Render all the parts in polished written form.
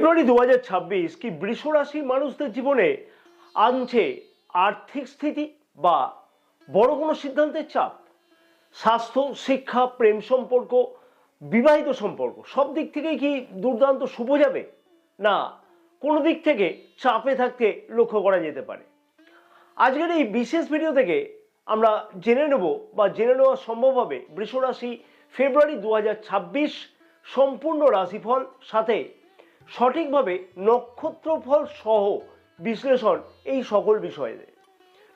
ফেব্রুয়ারি 2026 কি বৃষ রাশির মানুষদের জীবনে আনছে আর্থিক স্থিতি বা বড় কোনো সিদ্ধান্তের চাপ? স্বাস্থ্য, শিক্ষা, প্রেম সম্পর্ক, বিবাহিত সম্পর্ক সব দিক থেকেই কি দুর্দান্ত শুভ যাবে, না কোনো দিক থেকে চাপে থাকতে লক্ষ্য করা যেতে পারে? আজকের এই বিশেষ ভিডিও থেকে আমরা জেনে নেব বা জেনে নেওয়া সম্ভব হবে বৃষ রাশি ফেব্রুয়ারি 2026 সম্পূর্ণ রাশিফল, সাথে সঠিকভাবে নক্ষত্রফল সহ বিশ্লেষণ, এই সকল বিষয়ে।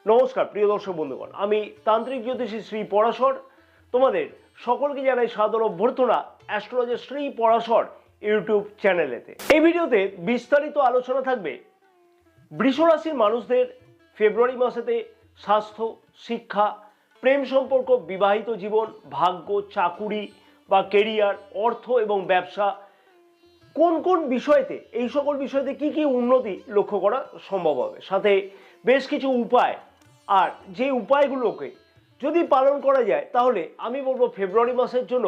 নমস্কার প্রিয় দর্শক বন্ধুগণ, আমি তান্ত্রিক জ্যোতিষী শ্রী পরাশর, তোমাদের সকলকে জানাই সাদর অভ্যর্থনা অ্যাস্ট্রোলজার শ্রী পরাশর ইউটিউব চ্যানেলেতে। এই ভিডিওতে বিস্তারিত আলোচনা থাকবে বৃষ রাশির মানুষদের ফেব্রুয়ারি মাসেতে স্বাস্থ্য, শিক্ষা, প্রেম সম্পর্ক, বিবাহিত জীবন, ভাগ্য, চাকুরি বা কেরিয়ার, অর্থ এবং ব্যবসা, কোন কোন বিষয়তে, এই সকল বিষয়তে কি কি উন্নতি লক্ষ্য করা সম্ভব হবে, সাথে বেশ কিছু উপায়, আর যে উপায়গুলোকে যদি পালন করা যায় তাহলে আমি বলবো ফেব্রুয়ারি মাসের জন্য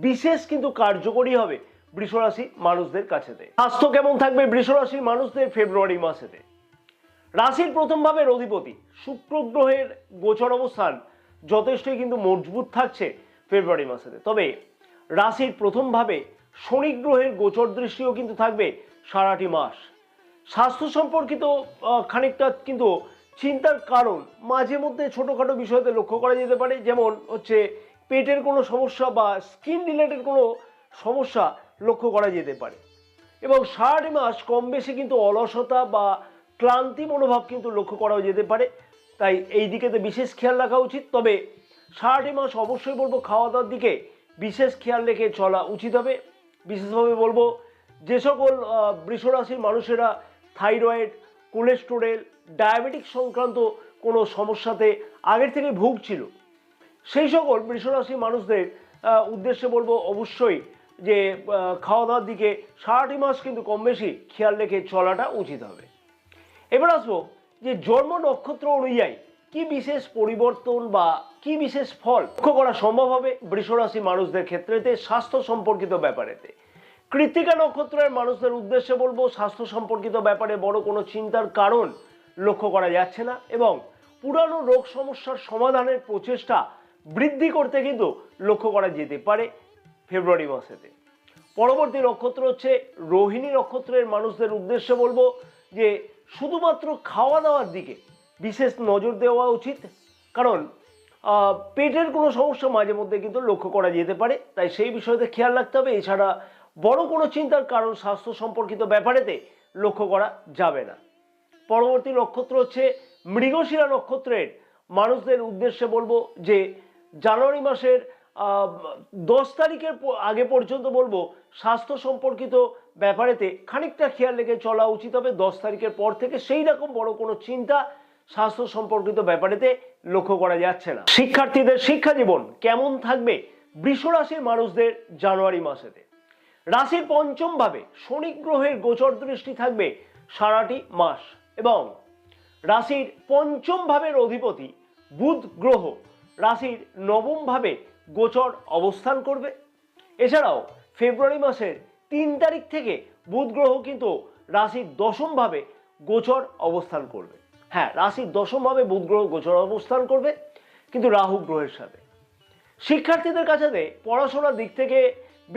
বিশেষ কিন্তু কার্যকরী হবে বৃষ রাশি মানুষদের কাছেতে। স্বাস্থ্য কেমন থাকবে বৃষ রাশির মানুষদের ফেব্রুয়ারি মাসেতে? রাশির প্রথম ভাবের অধিপতি শুক্র গ্রহের গোচর অবস্থান যথেষ্টই কিন্তু মজবুত থাকছে ফেব্রুয়ারি মাসেতে। তবে রাশির প্রথম ভাবে শনি গ্রহের গোচর দৃষ্টিও কিন্তু থাকবে সারাটি মাস। স্বাস্থ্য সম্পর্কিত খানিকটা কিন্তু চিন্তার কারণ মাঝে মধ্যে ছোটোখাটো বিষয়তে লক্ষ্য করা যেতে পারে, যেমন হচ্ছে পেটের কোনো সমস্যা বা স্কিন রিলেটেড কোনো সমস্যা লক্ষ্য করা যেতে পারে। এবং সারাটি মাস কম বেশি কিন্তু অলসতা বা ক্লান্তি মনোভাব কিন্তু লক্ষ্য করা যেতে পারে, তাই এই দিকেতে বিশেষ খেয়াল রাখা উচিত। তবে সারাটি মাস অবশ্যই বলবো খাওয়া দাওয়ার দিকে বিশেষ খেয়াল রেখে চলা উচিত হবে। বিশেষভাবে বলবো যে সকল বৃষ রাশির মানুষেরা থাইরয়েড, কোলেস্টেরল, ডায়াবেটিক সংক্রান্ত কোনো সমস্যাতে আগের থেকে ভুগছিল, সেই সকল বৃষ রাশির মানুষদের উদ্দেশ্যে বলবো অবশ্যই যে খাওয়া দাওয়ার দিকে সারাটি মাস কিন্তু কম বেশি খেয়াল রেখে চলাটা উচিত হবে। এবার আসবো যে জন্ম নক্ষত্র অনুযায়ী কি বিশেষ পরিবর্তন বা কি বিশেষ ফল লক্ষ্য করা সম্ভব হবে বৃষ রাশির মানুষদের ক্ষেত্রেতে স্বাস্থ্য সম্পর্কিত ব্যাপারেতে। কৃত্তিকা নক্ষত্রের মানুষদের উদ্দেশ্যে বলবো স্বাস্থ্য সম্পর্কিত ব্যাপারে বড় কোনো চিন্তার কারণ লক্ষ্য করা যাচ্ছে না, এবং পুরানো রোগ সমস্যার সমাধানের প্রচেষ্টা বৃদ্ধি করতে কিন্তু লক্ষ্য করা যেতে পারে ফেব্রুয়ারি মাসেতে। পরবর্তী নক্ষত্র হচ্ছে রোহিণী নক্ষত্রের মানুষদের উদ্দেশ্যে বলবো যে শুধুমাত্র খাওয়া দাওয়ার দিকে বিশেষ নজর দেওয়া উচিত, কারণ পেটের কোনো সমস্যা মাঝে মধ্যে কিন্তু লক্ষ্য করা যেতে পারে, তাই সেই বিষয়তে খেয়াল রাখতে হবে। এছাড়া বড় কোনো চিন্তার কারণ স্বাস্থ্য সম্পর্কিত ব্যাপারেতে লক্ষ্য করা যাবে না। পরবর্তী নক্ষত্র হচ্ছে মৃগশিরা নক্ষত্রের মানুষদের উদ্দেশ্যে বলবো যে জানুয়ারি মাসের 10 তারিখের আগে পর্যন্ত বলবো স্বাস্থ্য সম্পর্কিত ব্যাপারেতে খানিকটা খেয়াল রেখে চলা উচিত হবে। 10 তারিখের পর থেকে সেই রকম বড় কোনো চিন্তা স্বাস্থ্য সম্পর্কিত ব্যাপারেতে লক্ষ্য করা যাচ্ছে না। শিক্ষার্থীদের শিক্ষা জীবন কেমন থাকবে বৃষ রাশির মানুষদের জানুয়ারি মাসেতে? রাশির পঞ্চম ভাবে শনি গ্রহের গোচর দৃষ্টি থাকবে সারাটি মাস, এবং রাশির পঞ্চম ভাবের অধিপতি বুধ গ্রহ রাশির নবম ভাবে গোচর অবস্থান করবে। এছাড়াও ফেব্রুয়ারি মাসের 3 তারিখ থেকে বুধ গ্রহ কিন্তু রাশির দশম ভাবে গোচর অবস্থান করবে। হ্যাঁ, রাশির দশম ভাবে বুধ গ্রহ গোচর অবস্থান করবে, কিন্তু রাহু গ্রহের সাথে। শিক্ষার্থীদের কাছে পড়াশোনার দিক থেকে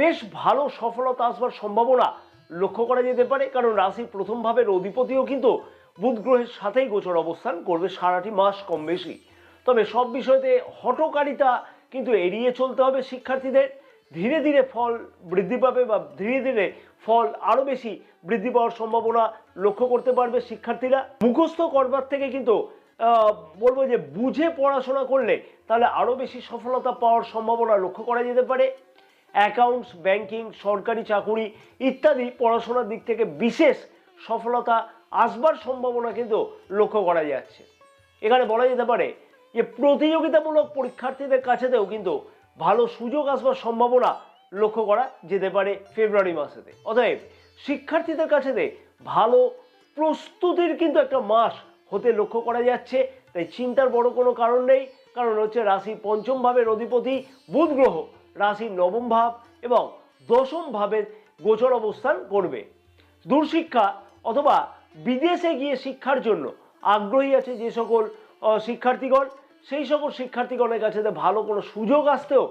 বেশ ভালো সফলতা আসবার সম্ভাবনা লক্ষ্য করা যেতে পারে, কারণ রাশির প্রথম ভাবের অধিপতিও কিন্তু বুধ গ্রহের সাথেই গোচর অবস্থান করবে সারাটি মাস কম বেশি। তবে সব বিষয়তে হঠকারিতা কিন্তু এড়িয়ে চলতে হবে শিক্ষার্থীদের। ধীরে ধীরে ফল বৃদ্ধি পাবে বা ধীরে ধীরে ফল আরো বেশি বৃদ্ধি পাওয়ার সম্ভাবনা লক্ষ্য করতে পারবে শিক্ষার্থীরা। মুখস্থ করবার থেকে কিন্তু বলবো যে বুঝে পড়াশোনা করলে তাহলে আরো বেশি সফলতা পাওয়ার সম্ভাবনা লক্ষ্য করা যেতে পারে। অ্যাকাউন্টস, ব্যাংকিং, সরকারি চাকুরি ইত্যাদি পড়াশোনার দিক থেকে বিশেষ সফলতা আসবার সম্ভাবনা কিন্তু লক্ষ্য করা যাচ্ছে। এখানে বলা যেতে পারে যে প্রতিযোগিতামূলক পরীক্ষার্থীদের কাছেতেও কিন্তু ভালো সুযোগ আসবার সম্ভাবনা লক্ষ্য করা যেতে পারে ফেব্রুয়ারি মাসেতে। অতএব শিক্ষার্থীদের কাছেতে ভালো প্রস্তুতির কিন্তু একটা মাস হতে লক্ষ্য করা যাচ্ছে, তাই চিন্তার বড় কোনো কারণ নেই। কারণ হচ্ছে রাশির পঞ্চম ভাবের অধিপতি বুধ গ্রহ রাশির নবম ভাব এবং দশম ভাবের গোচর অবস্থান করবে। দূরশিক্ষা অথবা বিদেশে গিয়ে শিক্ষার জন্য আগ্রহী আছে যে সকল শিক্ষার্থীগণ, সেই সকল শিক্ষার্থীগণের কাছে ভালো কোনো সুযোগ আসতেও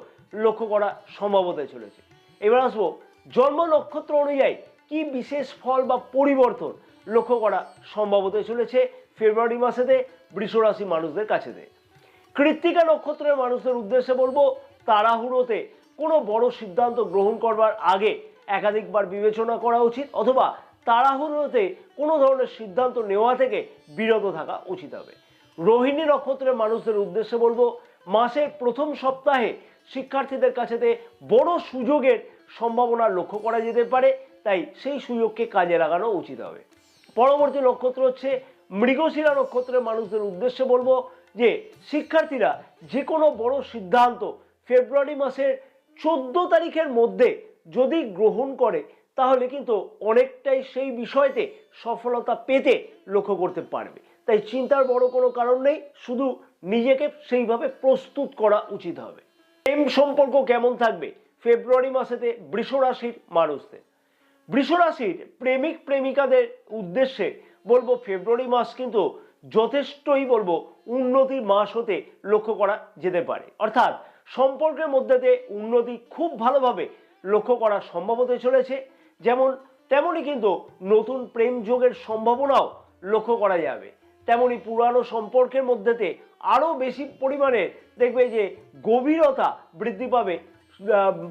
লক্ষ্য করা সম্ভব হতে চলেছে। এবার আসবো জন্ম নক্ষত্র অনুযায়ী কি বিশেষ ফল বা পরিবর্তন লক্ষ্য করা সম্ভব হতে চলেছে ফেব্রুয়ারি মাসেতে বৃষ রাশি মানুষদের কাছেতে। কৃত্তিকা নক্ষত্রের মানুষদের উদ্দেশ্যে বলবো, তাড়াহুড়োতে কোনো বড় সিদ্ধান্ত গ্রহণ করবার আগে একাধিকবার বিবেচনা করা উচিত, অথবা তাড়াহুড়োতে কোনো ধরনের সিদ্ধান্ত নেওয়া থেকে বিরত থাকা উচিত হবে। রোহিণী নক্ষত্রের মানুষদের উদ্দেশ্যে বলবো, মাসের প্রথম সপ্তাহে শিক্ষার্থীদের কাছেতে বড় সুযোগের সম্ভাবনা লক্ষ্য করা যেতে পারে, তাই সেই সুযোগকে কাজে লাগানো উচিত হবে। পরবর্তী নক্ষত্র হচ্ছে মৃগশিরা নক্ষত্রের মানুষদের উদ্দেশ্যে বলবো যে শিক্ষার্থীরা যে কোনো বড় সিদ্ধান্ত ফেব্রুয়ারি মাসের 14 তারিখের মধ্যে যদি গ্রহণ করে তাহলে কিন্তু অনেকটাই সেই বিষয়তে সফলতা পেতে লক্ষ্য করতে পারবে। তাই চিন্তার বড় কোনো কারণ নেই, শুধু নিজেকে সেইভাবে প্রস্তুত করা উচিত হবে। প্রেম সম্পর্ক কেমন থাকবে ফেব্রুয়ারি মাসেতে বৃষ রাশির মানুষদের? বৃষ রাশির প্রেমিক প্রেমিকাদের উদ্দেশ্যে বলবো, ফেব্রুয়ারি মাস কিন্তু যথেষ্টই বলবো উন্নতির মাস হতে লক্ষ্য করা যেতে পারে। অর্থাৎ সম্পর্কের মধ্যে উন্নতি খুব ভালোভাবে লক্ষ্য করা সম্ভব হতে চলেছে। যেমন তেমনই কিন্তু নতুন প্রেম যোগের সম্ভাবনাও লক্ষ্য করা যাবে। তেমনি পুরানো সম্পর্কের মধ্যেতে আরো বেশি পরিমাণে দেখবে যে গভীরতা বৃদ্ধি পাবে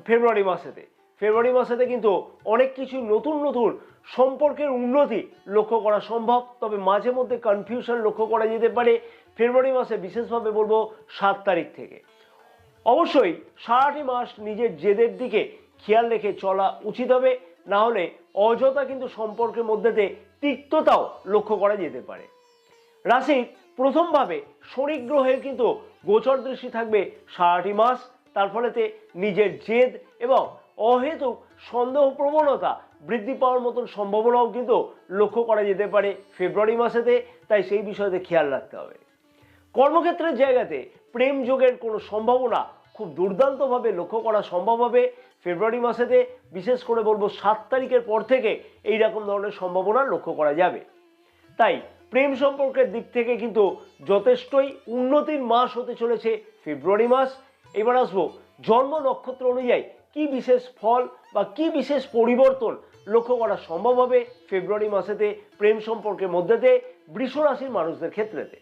ফেব্রুয়ারি মাসেতে। ফেব্রুয়ারি মাসেতে কিন্তু অনেক কিছু নতুন নতুন সম্পর্কের উন্নতি লক্ষ্য করা সম্ভব, তবে মাঝে মধ্যে কনফিউশন লক্ষ্য করা যেতে পারে ফেব্রুয়ারি মাসে, বিশেষভাবে বলবো 7 তারিখ থেকে। অবশ্যই সারাটি মাস নিজের জেদের দিকে খেয়াল রেখে চলা উচিত হবে, না হলে অযথা কিন্তু সম্পর্কের মধ্যেতে তিক্ততাও লক্ষ্য করা যেতে পারে। রাশির প্রথমভাবে শনি গ্রহের কিন্তু গোচর দৃষ্টি থাকবে সারাটি মাস, তার ফলেতে নিজের জেদ এবং অহেতুক সন্দেহ প্রবণতা বৃদ্ধি পাওয়ার মতন সম্ভাবনাও কিন্তু লক্ষ্য করা যেতে পারে ফেব্রুয়ারি মাসেতে, তাই সেই বিষয়তে খেয়াল রাখতে হবে। কর্মক্ষেত্রের জায়গাতে প্রেম যোগের কোনো সম্ভাবনা খুব দুর্দান্তভাবে লক্ষ্য করা সম্ভব হবে ফেব্রুয়ারি মাসেতে। বিশেষ করে বলবো 7 তারিখের পর থেকে এই রকম ধরনের সম্ভাবনা লক্ষ্য করা যাবে। তাই প্রেম সম্পর্কের দিক থেকে কিন্তু যথেষ্টই উন্নতির মাস হতে চলেছে ফেব্রুয়ারি মাস। এবার আসবো জন্ম নক্ষত্র অনুযায়ী কি বিশেষ ফল বা কি বিশেষ পরিবর্তন লক্ষ্য করা সম্ভব হবে ফেব্রুয়ারি মাসেতে প্রেম সম্পর্কের মধ্যেতে বৃষ রাশির মানুষদের ক্ষেত্রেতে।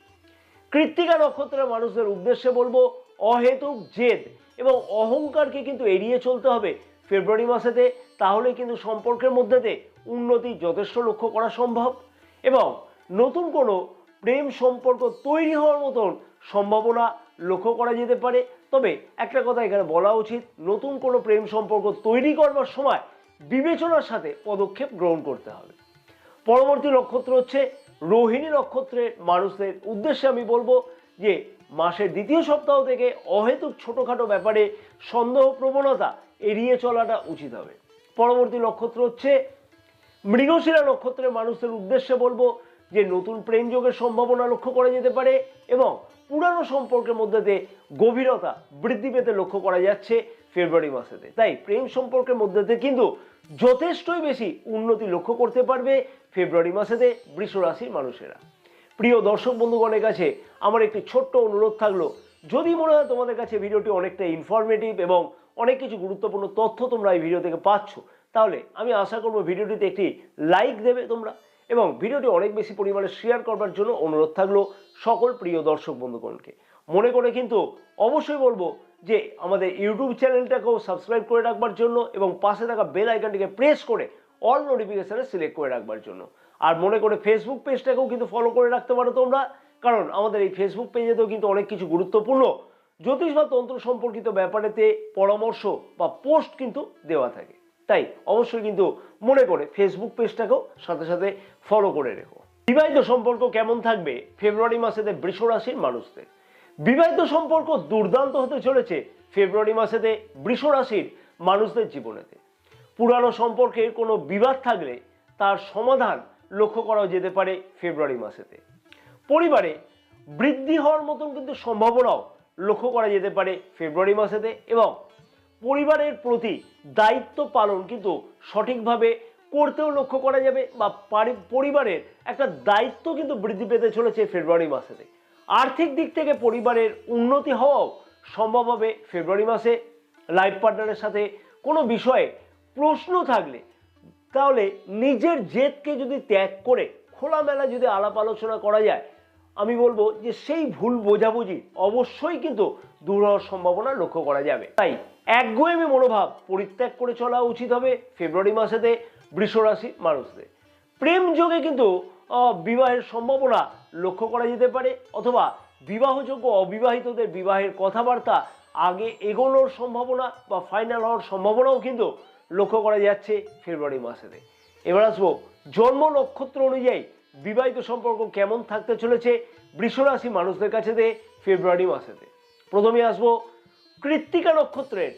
কৃত্তিকা নক্ষত্রের মানুষদের উদ্দেশ্যে বলবো, অহেতুক জেদ এবং অহংকারকে কিন্তু এড়িয়ে চলতে হবে ফেব্রুয়ারি মাসেতে, তাহলে কিন্তু সম্পর্কের মধ্যেতে উন্নতি যথেষ্ট লক্ষ্য করা সম্ভব এবং নতুন কোনো প্রেম সম্পর্ক তৈরি হওয়ার মতন সম্ভাবনা লক্ষ্য করা যেতে পারে। তবে একটা কথা এখানে বলা উচিত, নতুন কোনো প্রেম সম্পর্ক তৈরি করবার সময় বিবেচনার সাথে পদক্ষেপ গ্রহণ করতে হবে। পরবর্তী নক্ষত্র হচ্ছে রোহিণী নক্ষত্রের মানুষদের উদ্দেশ্যে আমি বলবো যে মাসের দ্বিতীয় সপ্তাহ থেকে অহেতুক ছোটখাটো ব্যাপারে সন্দেহ প্রবণতা এড়িয়ে চলাটা উচিত হবে। পরবর্তী নক্ষত্র হচ্ছে মৃগশিরা নক্ষত্রের মানুষদের উদ্দেশ্যে বলবো যে নতুন প্রেম যোগের সম্ভাবনা লক্ষ্য করা যেতে পারে এবং পুরানো সম্পর্কের মধ্যে গভীরতা বৃদ্ধি পেতে লক্ষ্য করা যাচ্ছে ফেব্রুয়ারি মাসেতে। তাই প্রেম সম্পর্কের মধ্যে কিন্তু যথেষ্টই বেশি উন্নতি লক্ষ্য করতে পারবে ফেব্রুয়ারি মাসেতে বৃষ রাশির মানুষেরা। প্রিয় দর্শক বন্ধুগণের কাছে আমার একটি ছোট্ট অনুরোধ থাকলো, যদি মনে হয় তোমাদের কাছে ভিডিওটি অনেকটা ইনফরমেটিভ এবং অনেক কিছু গুরুত্বপূর্ণ তথ্য তোমরা এই ভিডিও থেকে পাচ্ছ, তাহলে আমি আশা করব ভিডিওটিতে একটি লাইক দেবে তোমরা এবং ভিডিওটি অনেক বেশি পরিমাণে শেয়ার করবার জন্য অনুরোধ থাকলো সকল প্রিয় দর্শক বন্ধুগণকে। মনে করে কিন্তু অবশ্যই বলবো যে আমাদের ইউটিউব চ্যানেলটাকেও সাবস্ক্রাইব করে রাখবার জন্য এবং পাশে থাকা বেল আইকনটিকে প্রেস করে অল নোটিফিকেশনে সিলেক্ট করে রাখবার জন্য। আর মনে করে ফেসবুক পেজটাকেও কিন্তু ফলো করে রাখতে পারো তোমরা, কারণ আমাদের এই ফেসবুক পেজেতেও কিন্তু অনেক কিছু গুরুত্বপূর্ণ জ্যোতিষ বা তন্ত্র সম্পর্কিত ব্যাপারেতে পরামর্শ বা পোস্ট কিন্তু দেওয়া থাকে। তাই অবশ্যই কিন্তু মনে করে ফেসবুক পেজটাকেও সাথে সাথে ফলো করে রেখো। বিবাহিত সম্পর্ক কেমন থাকবে ফেব্রুয়ারি মাসেতে বৃষ রাশির মানুষদের? বিবাহিত সম্পর্ক দুর্দান্ত হতে চলেছে ফেব্রুয়ারি মাসেতে বৃষ রাশির মানুষদের জীবনেতে। পুরানো সম্পর্কের কোনো বিবাদ থাকলে তার সমাধান লক্ষ্য করা যেতে পারে ফেব্রুয়ারি মাসেতে। পরিবারে বৃদ্ধি হওয়ার মতন কিন্তু সম্ভাবনাও লক্ষ্য করা যেতে পারে ফেব্রুয়ারি মাসেতে এবং পরিবারের প্রতি দায়িত্ব পালন কিন্তু সঠিকভাবে করতেও লক্ষ্য করা যাবে, বা পরিবারের একটা দায়িত্ব কিন্তু বৃদ্ধি পেতে চলেছে ফেব্রুয়ারি মাসেতে। আর্থিক দিক থেকে পরিবারের উন্নতি হওয়াও সম্ভব হবে ফেব্রুয়ারি মাসে। লাইফ পার্টনারের সাথে কোনো বিষয়ে প্রশ্ন থাকলে তাহলে নিজের জেদকে যদি ত্যাগ করে খোলামেলা যদি আলাপ আলোচনা করা যায়, আমি বলবো যে সেই ভুল বোঝাবুঝি অবশ্যই কিন্তু দূর হওয়ার সম্ভাবনা লক্ষ্য করা যাবে। তাই একগুঁয়েমি মনোভাব পরিত্যাগ করে চলা উচিত হবে ফেব্রুয়ারি মাসেতে বৃষ রাশি মানুষদের। প্রেম যোগে কিন্তু বিবাহের সম্ভাবনা লক্ষ্য করা যেতে পারে, অথবা বিবাহযোগ্য অবিবাহিতদের বিবাহের কথাবার্তা আগে এগোনোর সম্ভাবনা বা ফাইনাল হওয়ার সম্ভাবনাও কিন্তু লক্ষ্য করা যাচ্ছে ফেব্রুয়ারি মাসেতে। এবার আসবো জন্ম নক্ষত্র অনুযায়ী বিবাহিত সম্পর্ক কেমন থাকতে চলেছে বৃষ রাশি মানুষদের কাছে ফেব্রুয়ারি মাসেতে। প্রথমে আসবো কৃত্তিকা নক্ষত্রের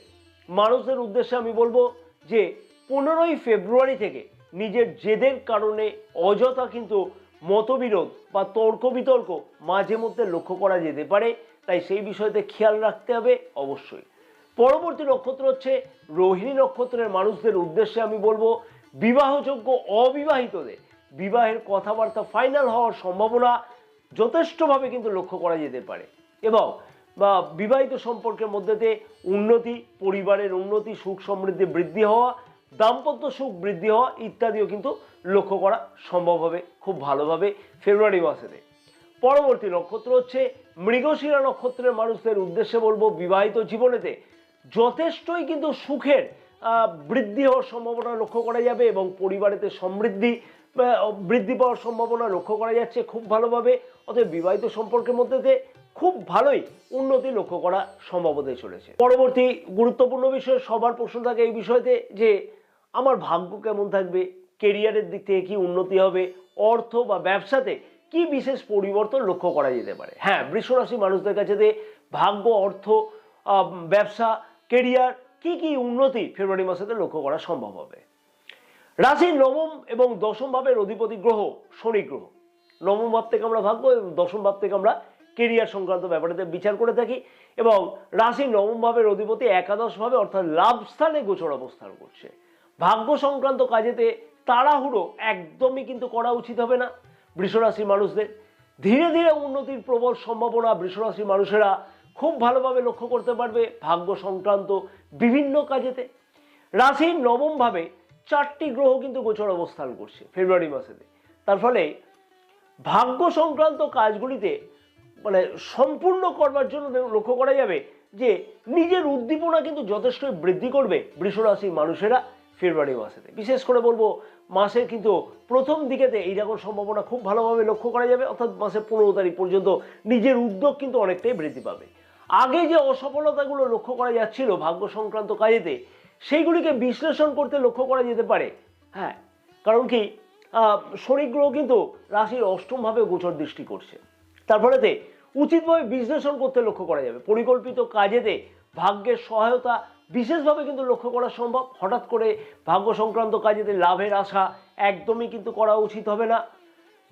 মানুষদের উদ্দেশ্যে। আমি বলবো যে 15ই ফেব্রুয়ারি থেকে নিজের জেদের কারণে অযথা কিন্তু মতবিরোধ বা তর্ক বিতর্ক মাঝে মধ্যে লক্ষ্য করা যেতে পারে, তাই সেই বিষয়তে খেয়াল রাখতে হবে অবশ্যই। পরবর্তী নক্ষত্র হচ্ছে রোহিণী নক্ষত্রের মানুষদের উদ্দেশ্যে আমি বলবো বিবাহযোগ্য অবিবাহিতদের বিবাহের কথাবার্তা ফাইনাল হওয়ার সম্ভাবনা যথেষ্টভাবে কিন্তু লক্ষ্য করা যেতে পারে, এবং বা বিবাহিত সম্পর্কের মধ্যে উন্নতি, পরিবারের উন্নতি, সুখ সমৃদ্ধি বৃদ্ধি হওয়া, দাম্পত্য সুখ বৃদ্ধি হওয়া ইত্যাদিও কিন্তু লক্ষ্য করা সম্ভব হবে খুব ভালোভাবে ফেব্রুয়ারি মাসেতে। পরবর্তী নক্ষত্র হচ্ছে মৃগশিরা নক্ষত্রের মানুষদের উদ্দেশ্যে বলবো বিবাহিত জীবনেতে যথেষ্টই কিন্তু সুখের বৃদ্ধি হওয়ার সম্ভাবনা লক্ষ্য করা যাবে, এবং পরিবারেতে সমৃদ্ধি বৃদ্ধি পাওয়ার সম্ভাবনা লক্ষ্য করা যাচ্ছে খুব ভালোভাবে। অতএব বিবাহিত সম্পর্কের মধ্যে খুব ভালোই উন্নতি লক্ষ্য করা সম্ভব হতে চলেছে। পরবর্তী গুরুত্বপূর্ণ বিষয়, সবার প্রশ্ন থাকে এই বিষয়তে যে আমার ভাগ্য কেমন থাকবে, কেরিয়ারের দিক থেকে কি উন্নতি হবে, অর্থ বা ব্যবসাতে কি বিশেষ পরিবর্তন লক্ষ্য করা যেতে পারে। হ্যাঁ, বৃষ রাশি মানুষদের কাছে ভাগ্য, অর্থ, ব্যবসা, কেরিয়ার কি কি উন্নতি ফেব্রুয়ারি মাসেতে লক্ষ্য করা সম্ভব হবে। রাশির নবম এবং দশম ভাবের অধিপতি গ্রহ শনি গ্রহ। নবম ভাব থেকে আমরা ভাগ্য এবং দশম ভাব থেকে আমরা কেরিয়ার সংক্রান্ত ব্যাপারটাতে বিচার করে থাকি, এবং রাশির নবম ভাবের অধিপতি একাদশ ভাবে অর্থাৎ লাভ স্থানে গোচর অবস্থান করছে। ভাগ্য সংক্রান্ত কাজেতে তাড়াহুড়ো একদমই কিন্তু করা উচিত হবে না বৃষ রাশির মানুষদের। ধীরে ধীরে উন্নতির প্রবল সম্ভাবনা বৃষ রাশির মানুষেরা খুব ভালোভাবে লক্ষ্য করতে পারবে ভাগ্য সংক্রান্ত বিভিন্ন কাজেতে। রাশির নবম ভাবে 4টি গ্রহ কিন্তু গোচর অবস্থান করছে ফেব্রুয়ারি মাসেতে। তার ফলে ভাগ্য সংক্রান্ত কাজগুলিতে মানে সম্পূর্ণ করবার জন্য লক্ষ্য করা যাবে যে নিজের উদ্দীপনা কিন্তু যথেষ্টই বৃদ্ধি করবে বৃষ রাশির মানুষেরা ফেব্রুয়ারি মাসেতে। বিশেষ করে বলবো মাসের কিন্তু প্রথম দিকেতে এইরকম সম্ভাবনা খুব ভালোভাবে লক্ষ্য করা যাবে, অর্থাৎ মাসের 15 তারিখ পর্যন্ত নিজের উদ্যোগ কিন্তু অনেকটাই বৃদ্ধি পাবে। আগে যে অসফলতাগুলো লক্ষ্য করা যাচ্ছিল ভাগ্য সংক্রান্ত কাজেতে, সেইগুলিকে বিশ্লেষণ করতে লক্ষ্য করা যেতে পারে। হ্যাঁ, কারণ কি শনি গ্রহ কিন্তু রাশির অষ্টম ভাবে গোচর দৃষ্টি করছে, তার ফলেতে উচিতভাবে বিশ্লেষণ করতে লক্ষ্য করা যাবে। পরিকল্পিত কাজেতে ভাগ্যের সহায়তা বিশেষভাবে কিন্তু লক্ষ্য করা সম্ভব। হঠাৎ করে ভাগ্য সংক্রান্ত কাজেতে লাভের আশা একদমই কিন্তু করা উচিত হবে না।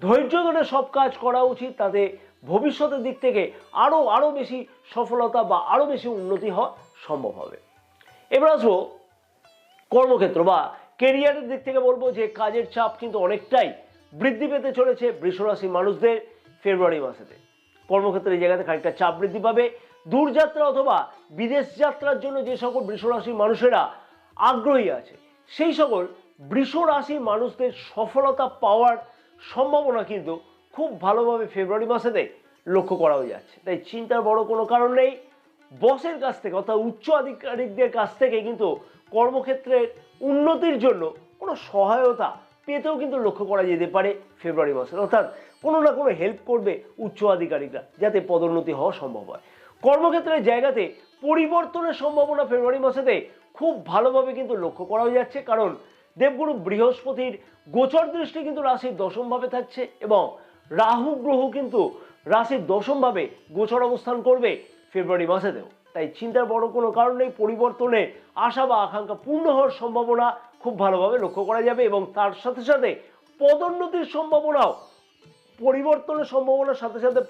ধৈর্য ধরে সব কাজ করা উচিত, তাতে ভবিষ্যতের দিক থেকে আরো বেশি সফলতা বা আরো বেশি উন্নতি হওয়া সম্ভব হবে। এবার আসবো কর্মক্ষেত্র বা কেরিয়ারের দিক থেকে বলবো যে কাজের চাপ কিন্তু অনেকটাই বৃদ্ধি পেতে চলেছে বৃষ রাশির মানুষদের ফেব্রুয়ারি মাসেতে। কর্মক্ষেত্রে এই জায়গাতে খানিকটা চাপ বৃদ্ধি পাবে। দূরযাত্রা অথবা বিদেশ যাত্রার জন্য যে সকল বৃষ রাশির মানুষেরা আগ্রহী আছে, সেই সকল বৃষ রাশির মানুষদের সফলতা পাওয়ার সম্ভাবনা কিন্তু খুব ভালোভাবে ফেব্রুয়ারি মাসেতে লক্ষ্য করাও যাচ্ছে। তাই চিন্তার বড় কোনো কারণ নেই। বসের কাছ থেকে অর্থাৎ উচ্চ আধিকারিকদের কাছ থেকে কিন্তু কর্মক্ষেত্রের উন্নতির জন্য কোনো সহায়তা পেতেও কিন্তু লক্ষ্য করা যেতে পারে ফেব্রুয়ারি মাসে, অর্থাৎ কোনো না কোনো হেল্প করবে উচ্চ আধিকারিকরা যাতে পদোন্নতি হওয়া সম্ভব হয়। কর্মক্ষেত্রের জায়গাতে পরিবর্তনের সম্ভাবনা ফেব্রুয়ারি মাসেতে খুব ভালোভাবে কিন্তু লক্ষ্য করাও যাচ্ছে, কারণ দেবগুরু বৃহস্পতির গোচর দৃষ্টি কিন্তু রাশির দশম ভাবে থাকছে, এবং রাহু গ্রহ কিন্তু রাশির দশম ভাবে গোচর অবস্থান করবে ফেব্রুয়ারি মাসেতেও। তাই চিন্তার বড় কোনো কারণ নেই। পরিবর্তনে আশা বা আকাঙ্ক্ষা পূর্ণ হওয়ার সম্ভাবনা খুব ভালোভাবে লক্ষ্য করা যাবে, এবং তার সাথে সাথে পদোন্নতির সম্ভাবনাও, পরিবর্তনের সম্ভাবনার সাথে সাথে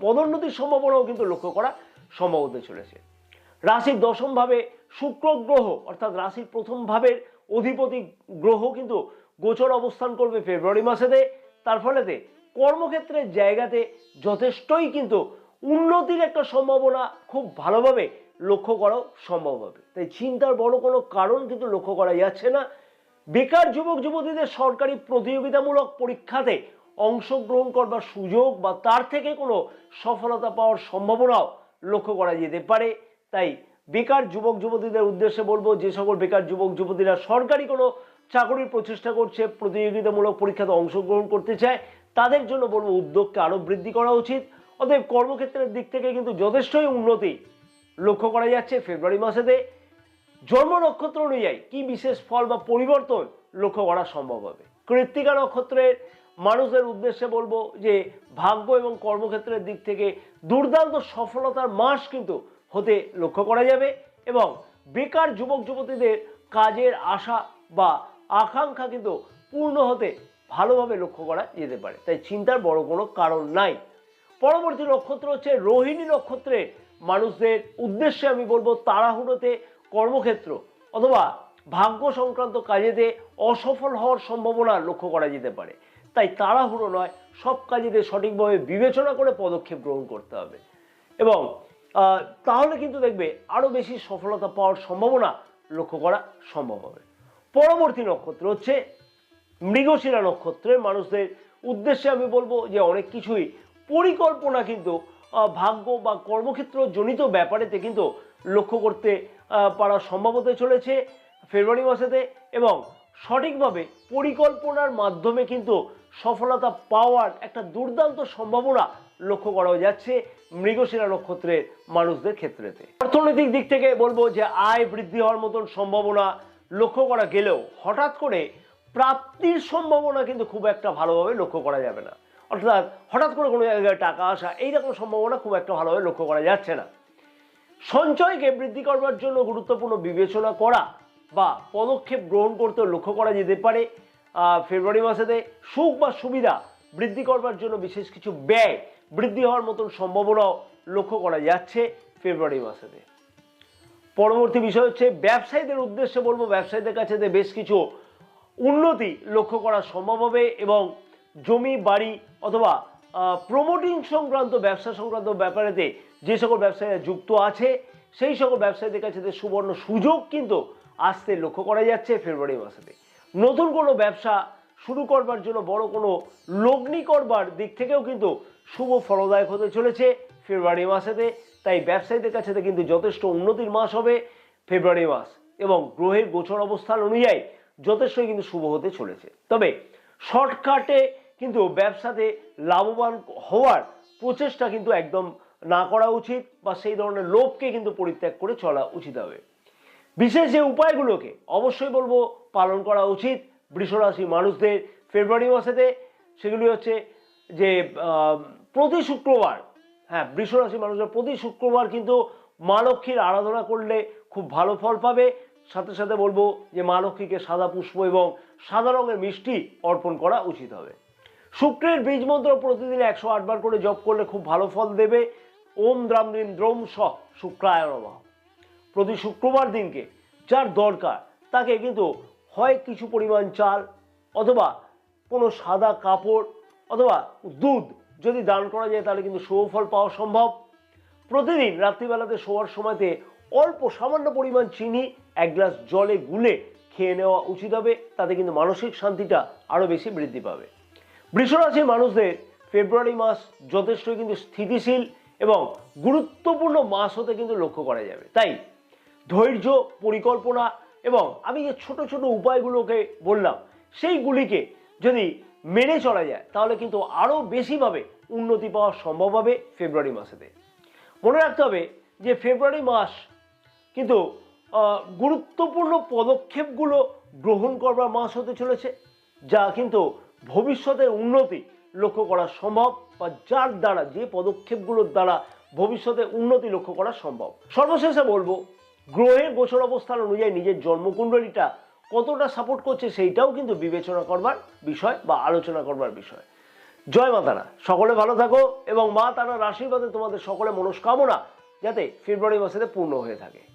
পদোন্নতির সম্ভাবনাও কিন্তু লক্ষ্য করা সম্ভব হতে চলেছে। রাশির দশম ভাবে শুক্র গ্রহ অর্থাৎ রাশির প্রথম ভাবের অধিপতি গ্রহ কিন্তু গোচর অবস্থান করবে ফেব্রুয়ারি মাসেতে। তার ফলেতে কর্মক্ষেত্রের জায়গাতে যথেষ্টই কিন্তু উন্নতির একটা সম্ভাবনা খুব ভালোভাবে লক্ষ্য করাও সম্ভব হবে। তাই চিন্তার বড় কোনো কারণ কিন্তু লক্ষ্য করা যাচ্ছে না। বেকার যুবক যুবতীদের সরকারি প্রতিযোগিতামূলক পরীক্ষাতে অংশগ্রহণ করবার সুযোগ বা তার থেকে কোনো সফলতা পাওয়ার সম্ভাবনাও লক্ষ্য করা যেতে পারে। তাই বেকার যুবক যুবতীদের উদ্দেশ্যে বলবো, যে সকল বেকার যুবক যুবতীরা সরকারি কোনো চাকরির প্রচেষ্টা করছে, প্রতিযোগিতামূলক পরীক্ষাতে অংশগ্রহণ করতে চায়, তাদের জন্য বলবো উদ্যোগকে আরো বৃদ্ধি করা উচিত। অতএব কর্মক্ষেত্রের দিক থেকে কিন্তু যথেষ্টই উন্নতি লক্ষ্য করা যাচ্ছে ফেব্রুয়ারি মাসেতে। জন্ম নক্ষত্র অনুযায়ী কি বিশেষ ফল বা পরিবর্তন লক্ষ্য করা সম্ভব হবে? কৃত্তিকা নক্ষত্রের মানুষদের উদ্দেশ্যে বলবো যে ভাগ্য এবং কর্মক্ষেত্রের দিক থেকে দুর্দান্ত সফলতার মাস কিন্তু হতে লক্ষ্য করা যাবে এবং বেকার যুবক যুবতীদের কাজের আশা বা আকাঙ্ক্ষা কিন্তু পূর্ণ হতে ভালোভাবে লক্ষ্য করা যেতে পারে। তাই চিন্তার বড় কোনো কারণ নাই। পরবর্তী নক্ষত্র হচ্ছে রোহিণী নক্ষত্রের মানুষদের উদ্দেশ্যে আমি বলবো তাড়াহুড়োতে কর্মক্ষেত্র অথবা ভাগ্য সংক্রান্ত কাজেতে অসফল হওয়ার সম্ভাবনা লক্ষ্য করা যেতে পারে। তাই তাড়াহুড়ো নয়, সব কাজেতে সঠিকভাবে বিবেচনা করে পদক্ষেপ গ্রহণ করতে হবে এবং তাহলে কিন্তু দেখবে আরো বেশি সফলতা পাওয়ার সম্ভাবনা লক্ষ্য করা সম্ভব হবে। পরবর্তী নক্ষত্র হচ্ছে মৃগশিরা নক্ষত্রের মানুষদের উদ্দেশ্যে আমি বলবো যে অনেক কিছুই পরিকল্পনা কিন্তু ভাগ্য বা কর্মক্ষেত্র জনিত ব্যাপারেতে কিন্তু লক্ষ্য করতে পারা সম্ভব হতে চলেছে ফেব্রুয়ারি মাসেতে এবং সঠিকভাবে পরিকল্পনার মাধ্যমে কিন্তু সফলতা পাওয়ার একটা দুর্দান্ত সম্ভাবনা লক্ষ্য করা যাচ্ছে মৃগশিরা নক্ষত্রের মানুষদের ক্ষেত্রেতে। অর্থনৈতিক দিক থেকে বলবো যে আয় বৃদ্ধি হওয়ার মতন সম্ভাবনা লক্ষ্য করা গেলেও হঠাৎ করে প্রাপ্তির সম্ভাবনা কিন্তু খুব একটা ভালোভাবে লক্ষ্য করা যাবে না। অর্থাৎ হঠাৎ করে কোনো জায়গায় টাকা আসা এইরকম সম্ভাবনা খুব একটা ভালোভাবে লক্ষ্য করা যাচ্ছে না। সঞ্চয়কে বৃদ্ধি করবার জন্য গুরুত্বপূর্ণ বিবেচনা করা বা পদক্ষেপ গ্রহণ করতে লক্ষ্য করা যেতে পারে ফেব্রুয়ারি মাসেতে। সুখ বা সুবিধা বৃদ্ধি করবার জন্য বিশেষ কিছু ব্যয় বৃদ্ধি হওয়ার মতন সম্ভাবনাও লক্ষ্য করা যাচ্ছে ফেব্রুয়ারি মাসেতে। পরবর্তী বিষয় হচ্ছে ব্যবসায়ীদের উদ্দেশ্যে বলবো ব্যবসায়ীদের কাছে বেশ কিছু উন্নতি লক্ষ্য করা সম্ভব হবে এবং জমি বাড়ি অথবা প্রমোটিং সংক্রান্ত ব্যবসা সংক্রান্ত ব্যাপারেতে যে সকল ব্যবসায়ীরা যুক্ত আছে সেই সকল ব্যবসায়ীদের কাছে সুবর্ণ সুযোগ কিন্তু আসতে লক্ষ্য করা যাচ্ছে ফেব্রুয়ারি মাসেতে। নতুন কোনো ব্যবসা শুরু করবার জন্য বড় কোনো লগ্নি করবার দিক থেকেও কিন্তু শুভ ফলদায়ক হতে চলেছে ফেব্রুয়ারি মাসেতে। তাই ব্যবসায়ীদের কাছে কিন্তু যথেষ্ট উন্নতির মাস হবে ফেব্রুয়ারি মাস এবং গ্রহের গোচর অবস্থান অনুযায়ী যথেষ্টই কিন্তু শুভ হতে চলেছে। তবে শর্টকাটে কিন্তু ব্যবসাতে লাভবান হওয়ার প্রচেষ্টা কিন্তু একদম না করা উচিত বা সেই ধরনের লোভকে কিন্তু পরিত্যাগ করে চলা উচিত হবে। বিশেষ যে উপায়গুলোকে অবশ্যই বলবো পালন করা উচিত বৃষরাশি মানুষদের ফেব্রুয়ারি মাসেতে, সেগুলি হচ্ছে যে প্রতি শুক্রবার, হ্যাঁ বৃষরাশি মানুষরা প্রতি শুক্রবার কিন্তু মা লক্ষ্মীর আরাধনা করলে খুব ভালো ফল পাবে। সাথে সাথে বলবো যে মা লক্ষ্মীকে সাদা পুষ্প এবং সাদা রঙের মিষ্টি অর্পণ করা উচিত হবে। শুক্রের বীজ মন্ত্র প্রতিদিন 108 বার করে জপ করলে খুব ভালো ফল দেবে। ওম দ্রাম দ্রিম দ্রোম স শুক্রায় নমঃ। প্রতি শুক্রবার দিনকে যার দরকার তাকে কিন্তু হয় কিছু পরিমাণ চাল অথবা কোনো সাদা কাপড় অথবা দুধ যদি দান করা যায় তাহলে কিন্তু শুভ ফল পাওয়া সম্ভব। প্রতিদিন রাত্রিবেলাতে শোয়ার সময়তে অল্প সামান্য পরিমাণ চিনি 1 গ্লাস জলে গুলে খেয়ে নেওয়া উচিত হবে, তাতে কিন্তু মানসিক শান্তিটা আরো বেশি বৃদ্ধি পাবে। বৃষরাশির মানুষদের ফেব্রুয়ারি মাস যথেষ্টই কিন্তু স্থিতিশীল এবং গুরুত্বপূর্ণ মাস হতে কিন্তু লক্ষ্য করা যাবে। তাই ধৈর্য, পরিকল্পনা এবং আমি যে ছোট ছোট উপায়গুলোকে বললাম সেইগুলিকে যদি মেনে চলা যায় তাহলে কিন্তু আরো বেশিভাবে উন্নতি পাওয়া সম্ভব হবে ফেব্রুয়ারি মাসেতে। মনে রাখতে হবে যে ফেব্রুয়ারি মাস কিন্তু গুরুত্বপূর্ণ পদক্ষেপগুলো গ্রহণ করবার মাস হতে চলেছে, যা কিন্তু ভবিষ্যতের উন্নতি লক্ষ্য করা সম্ভব বা যার দ্বারা যে পদক্ষেপগুলোর দ্বারা ভবিষ্যতে উন্নতি লক্ষ্য করা সম্ভব। সর্বশেষে বলবো গ্রহের গোচর অবস্থান অনুযায়ী নিজের জন্মকুণ্ডলীটা কতটা সাপোর্ট করছে সেইটাও কিন্তু বিবেচনা করবার বিষয় বা আলোচনা করবার বিষয়। জয় মা তারা, সকলে ভালো থাকো এবং মা তারার আশীর্বাদে তোমাদের সকলে মনস্কামনা যাতে ফেব্রুয়ারি মাসেতে পূর্ণ হয়ে থাকে।